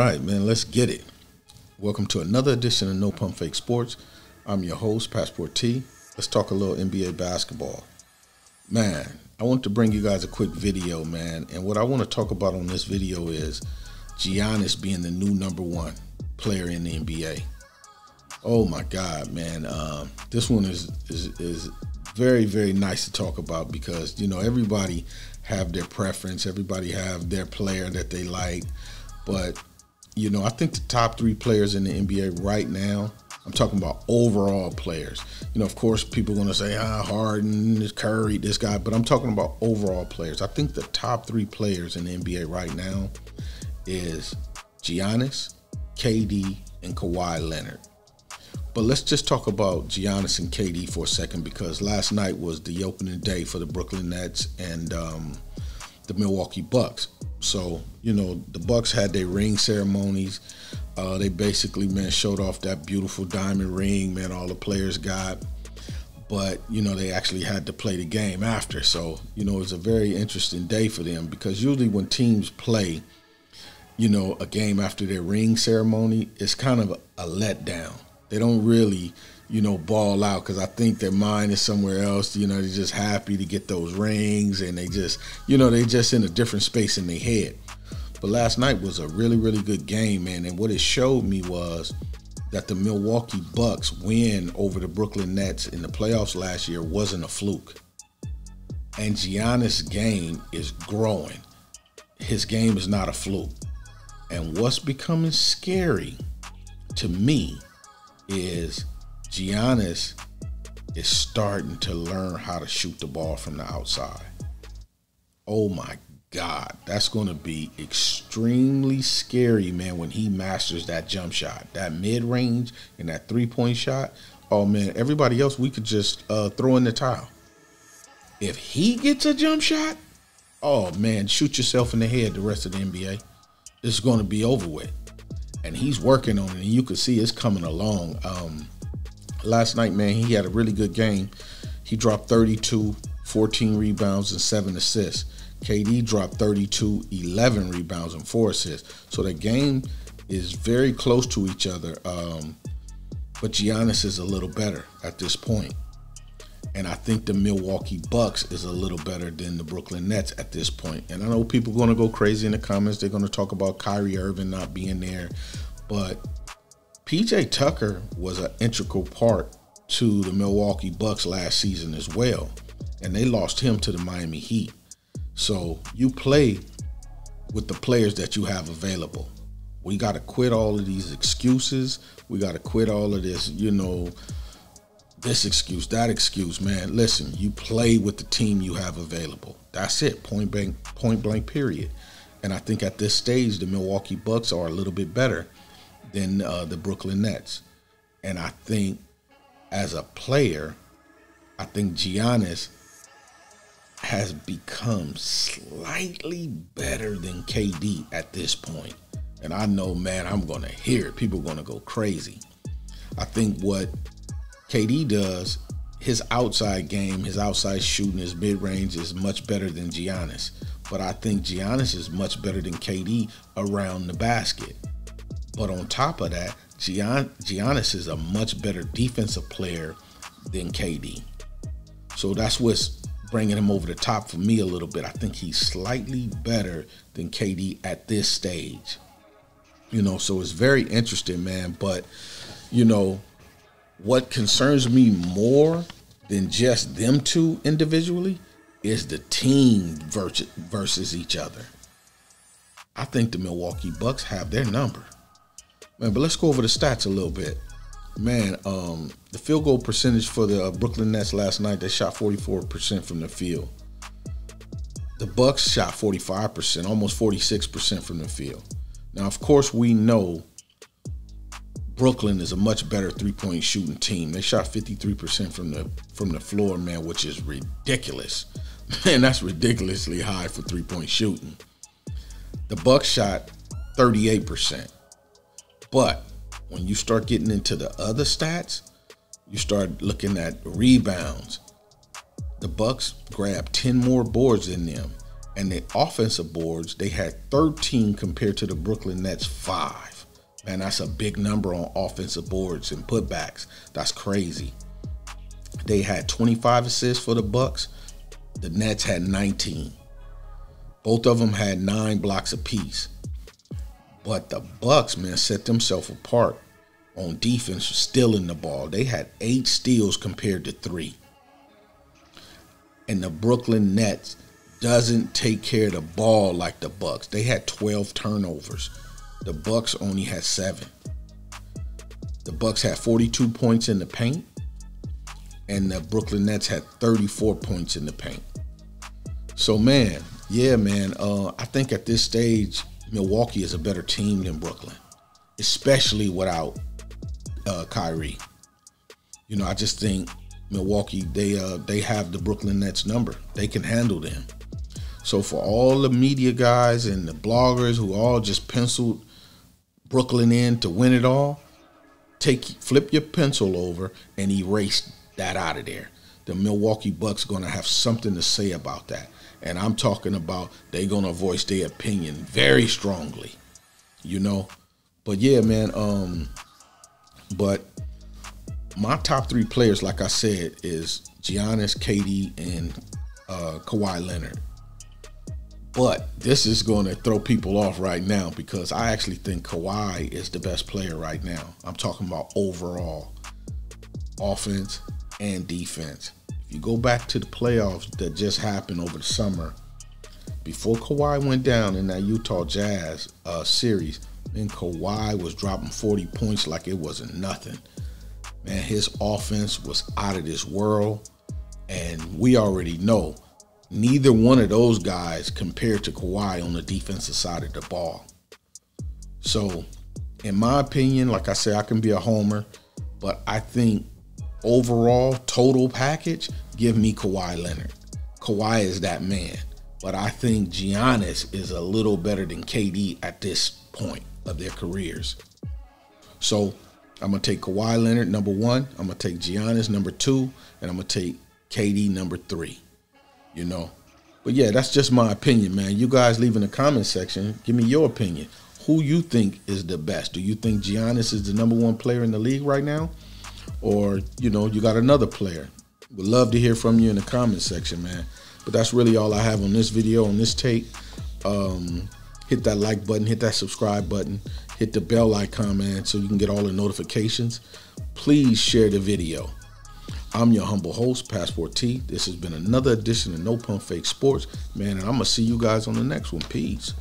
right, man, let's get it. Welcome to another edition of No Pump Fake Sports. I'm your host, Passport T. Let's talk a little NBA basketball. Man, I want to bring you guys a quick video, man. And what I want to talk about on this video is Giannis being the new #1 player in the NBA. Oh my God, man. This one is very, very nice to talk about because, you know, everybody have their preference. Everybody have their player that they like. But, you know, I think the top 3 players in the NBA right now, I'm talking about overall players. You know, of course, people are going to say, Harden, Curry, this guy. But I'm talking about overall players. I think the top 3 players in the NBA right now is Giannis, KD, and Kawhi Leonard. But let's just talk about Giannis and KD for a second because last night was the opening day for the Brooklyn Nets and the Milwaukee Bucks. So, you know, the Bucks had their ring ceremonies. They basically, man, showed off that beautiful diamond ring, man, all the players got. But, you know, they actually had to play the game after. So, you know, it was a very interesting day for them because usually when teams play, you know, a game after their ring ceremony, it's kind of a letdown. They don't really, you know, ball out because I think their mind is somewhere else. You know, they're just happy to get those rings and they just, you know, they just in a different space in their head. But last night was a really, really good game, man. And what it showed me was that the Milwaukee Bucks win over the Brooklyn Nets in the playoffs last year wasn't a fluke. And Giannis' game is growing. His game is not a fluke. And what's becoming scary to me is Giannis is starting to learn how to shoot the ball from the outside. Oh my God, that's going to be extremely scary, man, when he masters that jump shot, that mid-range and that three-point shot. Oh man, everybody else we could just throw in the towel. If he gets a jump shot, oh man, shoot yourself in the head the rest of the NBA. It's going to be over with. And he's working on it, and you can see it's coming along. Last night, man, he had a really good game. He dropped 32, 14 rebounds, and 7 assists. KD dropped 32, 11 rebounds, and 4 assists. So the game is very close to each other. But Giannis is a little better at this point. And I think the Milwaukee Bucks is a little better than the Brooklyn Nets at this point. And I know people are going to go crazy in the comments. They're going to talk about Kyrie Irving not being there. But PJ Tucker was an integral part to the Milwaukee Bucks last season as well. And they lost him to the Miami Heat. So you play with the players that you have available. We got to quit all of these excuses. We got to quit all of this, you know, this excuse, that excuse, man. Listen, you play with the team you have available. That's it, point blank, period. And I think at this stage, the Milwaukee Bucks are a little bit better than the Brooklyn Nets. And I think as a player, I think Giannis has become slightly better than KD at this point. And I know, man, I'm going to hear it. People are going to go crazy. I think what KD does, his outside game, his outside shooting, his mid-range is much better than Giannis. But I think Giannis is much better than KD around the basket. But on top of that, Giannis is a much better defensive player than KD. So that's what's bringing him over the top for me a little bit. I think he's slightly better than KD at this stage. You know, so it's very interesting, man. But, you know, what concerns me more than just them two individually is the team versus each other. I think the Milwaukee Bucks have their number. Man, but let's go over the stats a little bit. Man, the field goal percentage for the Brooklyn Nets last night, they shot 44% from the field. The Bucks shot 45%, almost 46% from the field. Now, of course, we know Brooklyn is a much better three-point shooting team. They shot 53% from the floor, man, which is ridiculous. Man, that's ridiculously high for three-point shooting. The Bucks shot 38%. But when you start getting into the other stats, you start looking at rebounds. The Bucks grabbed 10 more boards than them. And the offensive boards, they had 13 compared to the Brooklyn Nets 5. Man, that's a big number on offensive boards and putbacks. That's crazy. They had 25 assists for the Bucks. The Nets had 19. Both of them had 9 blocks apiece. But the Bucks, man, set themselves apart on defense, stealing the ball. They had 8 steals compared to 3. And the Brooklyn Nets doesn't take care of the ball like the Bucks. They had 12 turnovers. The Bucks only had 7. The Bucks had 42 points in the paint, and the Brooklyn Nets had 34 points in the paint. So, man, yeah, man, I think at this stage, Milwaukee is a better team than Brooklyn, especially without Kyrie. You know, I just think Milwaukee, they have the Brooklyn Nets number. They can handle them. So for all the media guys and the bloggers who all just penciled Brooklyn in to win it all, flip your pencil over and erase that out of there. The Milwaukee Bucks going to have something to say about that. And I'm talking about they're going to voice their opinion very strongly, you know. But yeah, man, but my top 3 players, like I said, is Giannis, KD, and Kawhi Leonard. But this is going to throw people off right now because I actually think Kawhi is the best player right now. I'm talking about overall offense and defense. If you go back to the playoffs that just happened over the summer, before Kawhi went down in that Utah Jazz series, then Kawhi was dropping 40 points like it wasn't nothing. Man, his offense was out of this world, and we already know neither one of those guys compared to Kawhi on the defensive side of the ball. So, in my opinion, like I said, I can be a homer, but I think overall, total package, give me Kawhi Leonard. Kawhi is that man. But I think Giannis is a little better than KD at this point of their careers. So, I'm going to take Kawhi Leonard, number 1. I'm going to take Giannis, number 2. And I'm going to take KD, number 3. You know, but yeah, that's just my opinion, man. You guys leave in the comment section. Give me your opinion. Who you think is the best? Do you think Giannis is the number 1 player in the league right now? Or, you know, you got another player? Would love to hear from you in the comment section, man. But that's really all I have on this video, on this take. Hit that like button, hit that subscribe button, hit the bell icon, man, so you can get all the notifications. Please share the video. I'm your humble host, Passport T. This has been another edition of No Pump Fake Sports, man, and I'm going to see you guys on the next one. Peace.